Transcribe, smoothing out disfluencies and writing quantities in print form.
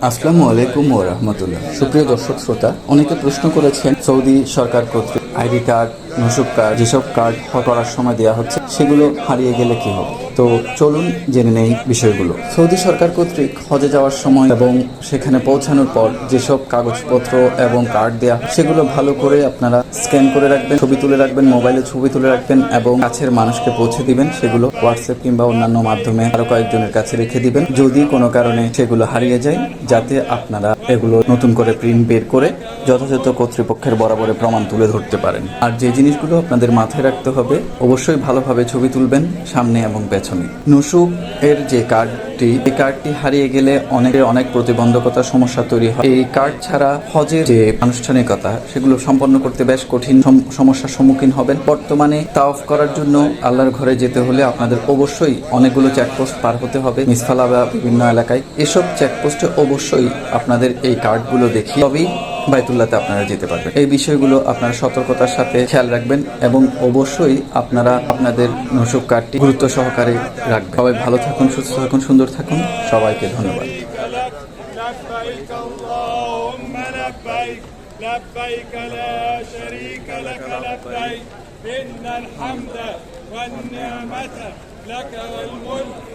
আসসালামু আলাইকুম ওয়া রাহমাতুল্লাহ। সুপ্রিয় দর্শক শ্রোতা, অনেকে প্রশ্ন করেছেন সৌদি সরকার কর্তৃক আইডি কার্ড, নসুক কার্ড, যেসব কার্ড করার সময় দেওয়া হচ্ছে সেগুলো হারিয়ে গেলে কি হবে। তো চলুন জেনে নেই বিষয়গুলো। সৌদি সরকার কর্তৃক হজে যাওয়ার সময় এবং সেখানে পৌঁছানোর পর যেসব কাগজপত্র এবং কার্ড দেওয়া সেগুলো ভালো করে আপনারা স্ক্যান করে রাখবেন, ছবি তুলে রাখবেন, মোবাইলে ছবি তুলে রাখবেন এবং কাছের মানুষকে পৌঁছে দিবেন। সেগুলো হোয়াটসঅ্যাপ কিংবা অন্যান্য মাধ্যমে আরো কয়েকজনের কাছে রেখে দিবেন। যদি কোনো কারণে সেগুলো হারিয়ে যায়, যাতে আপনারা এগুলো নতুন করে প্রিন্ট বের করে যথাযথ কর্তৃপক্ষের বরাবরে প্রমাণ তুলে ধরতে পারেন। আর যে জিনিসগুলো আপনাদের মাথায় রাখতে হবে, অবশ্যই ভালোভাবে ছবি তুলবেন সামনে এবং পেছনে। নুসুক এর যে কার্ডটি, এই কার্ডটি হারিয়ে গেলে অনেক প্রতিবন্ধকতার সমস্যা তৈরি হয়। এই কার্ড ছাড়া হজের যে আনুষ্ঠানিকতা সেগুলো সম্পন্ন করতে বেশ কঠিন সমস্যার সম্মুখীন হবেন। বর্তমানে তাওয়াফ করার জন্য আল্লাহর ঘরে যেতে হলে আপনাদের অবশ্যই অনেকগুলো চেকপোস্ট পার হতে হবে মিসফালা বা বিভিন্ন এলাকায়। এসব চেকপোস্টে অবশ্যই আপনাদের এই কার্ডগুলো দেখিয়ে তবেই বাইতুল্লাহতে আপনারা যেতে পারবেন। এই বিষয়গুলো আপনারা সতর্কতার সাথে খেয়াল রাখবেন এবং অবশ্যই আপনারা আপনাদের নসুক কার্ডটি গুরুত্ব সহকারে রাখবেন। সবাই ভালো থাকুন, সুস্থ থাকুন, সুন্দর থাকুন। সবাইকে ধন্যবাদ। لبيك لا شريك لك لبيك إن الحمد والنعمة لك والملك.